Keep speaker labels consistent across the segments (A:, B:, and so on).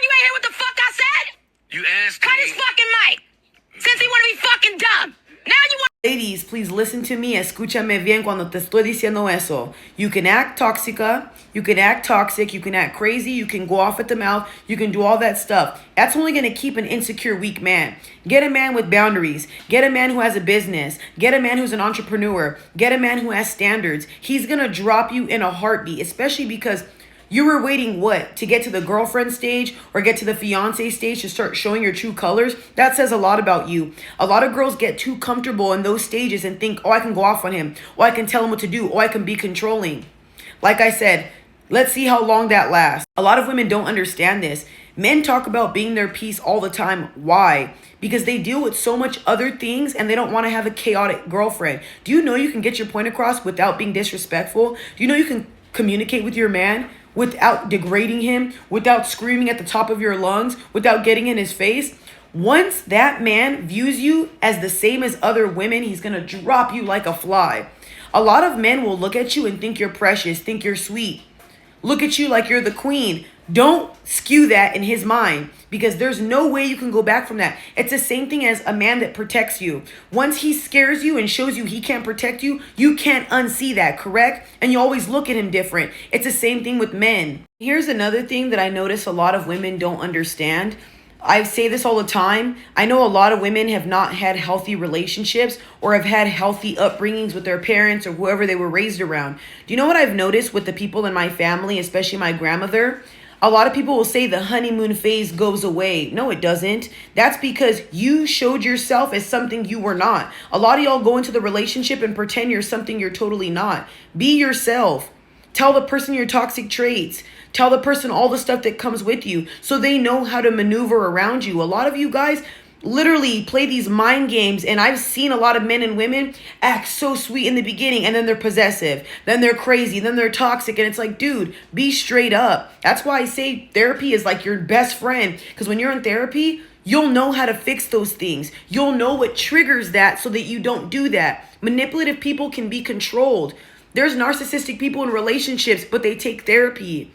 A: You ain't hear what the fuck I said?
B: You asked
A: Cut
B: me.
A: his fucking mic. Since he want to be fucking dumb. Now you want.
C: Ladies, please listen to me. Escúchame bien cuando te estoy diciendo eso. You can act tóxica. You can act toxic. You can act crazy. You can go off at the mouth. You can do all that stuff. That's only going to keep an insecure, weak man. Get a man with boundaries. Get a man who has a business. Get a man who's an entrepreneur. Get a man who has standards. He's going to drop you in a heartbeat, especially because you were waiting what? To get to the girlfriend stage or get to the fiance stage to start showing your true colors? That says a lot about you. A lot of girls get too comfortable in those stages and think, oh, I can go off on him. Oh, I can tell him what to do. Oh, I can be controlling. Like I said, let's see how long that lasts. A lot of women don't understand this. Men talk about being their peace all the time. Why? Because they deal with so much other things and they don't want to have a chaotic girlfriend. Do you know you can get your point across without being disrespectful? Do you know you can communicate with your man without degrading him, without screaming at the top of your lungs, without getting in his face? Once that man views you as the same as other women, he's going to drop you like a fly. A lot of men will look at you and think you're precious, think you're sweet, look at you like you're the queen. Don't skew that in his mind, because there's no way you can go back from that. It's the same thing as a man that protects you. Once he scares you and shows you he can't protect you, you can't unsee that, correct? And you always look at him different. It's the same thing with men. Here's another thing that I notice a lot of women don't understand. I say this all the time. I know a lot of women have not had healthy relationships or have had healthy upbringings with their parents or whoever they were raised around. Do you know what I've noticed with the people in my family, especially my grandmother? A lot of people will say the honeymoon phase goes away. No, it doesn't. That's because you showed yourself as something you were not. A lot of y'all go into the relationship and pretend you're something you're totally not. Be yourself. Tell the person your toxic traits. Tell the person all the stuff that comes with you so they know how to maneuver around you. A lot of you guys literally play these mind games, and I've seen a lot of men and women act so sweet in the beginning, and then they're possessive, then they're crazy, then they're toxic, and it's like, dude, be straight up. That's why I say therapy is like your best friend, because when you're in therapy, you'll know how to fix those things. You'll know what triggers that so that you don't do that. Manipulative people can be controlled. There's narcissistic people in relationships, but they take therapy.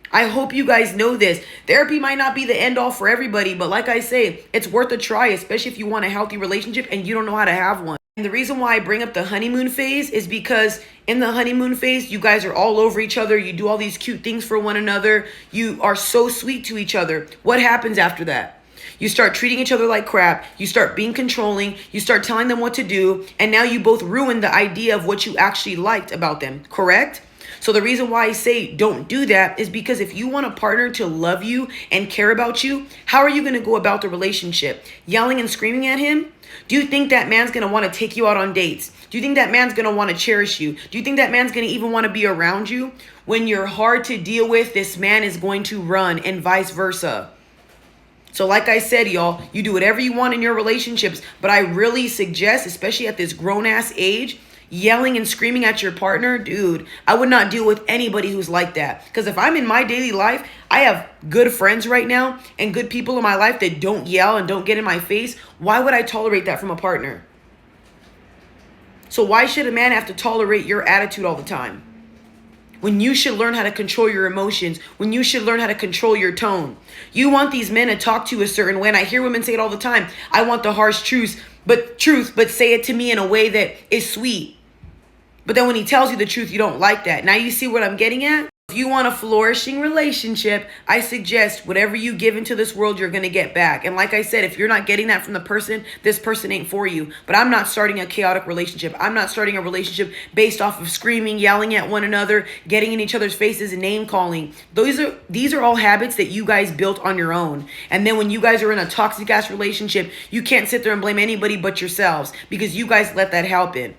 C: I hope you guys know this. Therapy might not be the end all for everybody, but like I say, it's worth a try, especially if you want a healthy relationship and you don't know how to have one. And the reason why I bring up the honeymoon phase is because in the honeymoon phase, you guys are all over each other. You do all these cute things for one another. You are so sweet to each other. What happens after that? You start treating each other like crap. You start being controlling. You start telling them what to do. And now you both ruin the idea of what you actually liked about them, correct? So the reason why I say don't do that is because if you want a partner to love you and care about you, how are you going to go about the relationship? Yelling and screaming at him? Do you think that man's going to want to take you out on dates? Do you think that man's going to want to cherish you? Do you think that man's going to even want to be around you? When you're hard to deal with, this man is going to run, and vice versa. So like I said, y'all, you do whatever you want in your relationships, but I really suggest, especially at this grown-ass age, yelling and screaming at your partner, dude, I would not deal with anybody who's like that. Because if I'm in my daily life, I have good friends right now and good people in my life that don't yell and don't get in my face. Why would I tolerate that from a partner? So why should a man have to tolerate your attitude all the time? When you should learn how to control your emotions, when you should learn how to control your tone. You want these men to talk to you a certain way, and I hear women say it all the time. I want the harsh truth, but say it to me in a way that is sweet. But then when he tells you the truth, you don't like that. Now you see what I'm getting at? If you want a flourishing relationship, I suggest whatever you give into this world, you're going to get back. And like I said, if you're not getting that from the person, this person ain't for you. But I'm not starting a chaotic relationship. I'm not starting a relationship based off of screaming, yelling at one another, getting in each other's faces and name calling. These are all habits that you guys built on your own. And then when you guys are in a toxic ass relationship, you can't sit there and blame anybody but yourselves because you guys let that happen.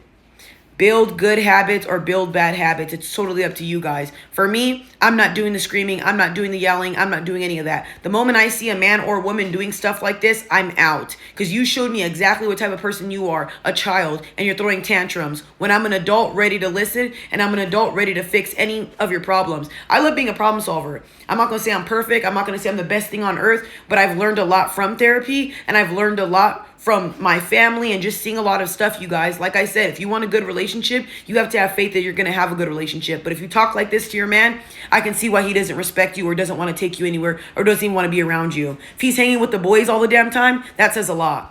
C: Build good habits or build bad habits. It's totally up to you guys. For me, I'm not doing the screaming. I'm not doing the yelling. I'm not doing any of that. The moment I see a man or a woman doing stuff like this, I'm out. Because you showed me exactly what type of person you are, a child, and you're throwing tantrums. When I'm an adult ready to listen and I'm an adult ready to fix any of your problems. I love being a problem solver. I'm not going to say I'm perfect. I'm not going to say I'm the best thing on earth, but I've learned a lot from therapy and I've learned a lot from my family and just seeing a lot of stuff, you guys. Like I said, if you want a good relationship, you have to have faith that you're going to have a good relationship. But if you talk like this to your man, I can see why he doesn't respect you or doesn't want to take you anywhere or doesn't even want to be around you. If he's hanging with the boys all the damn time, that says a lot.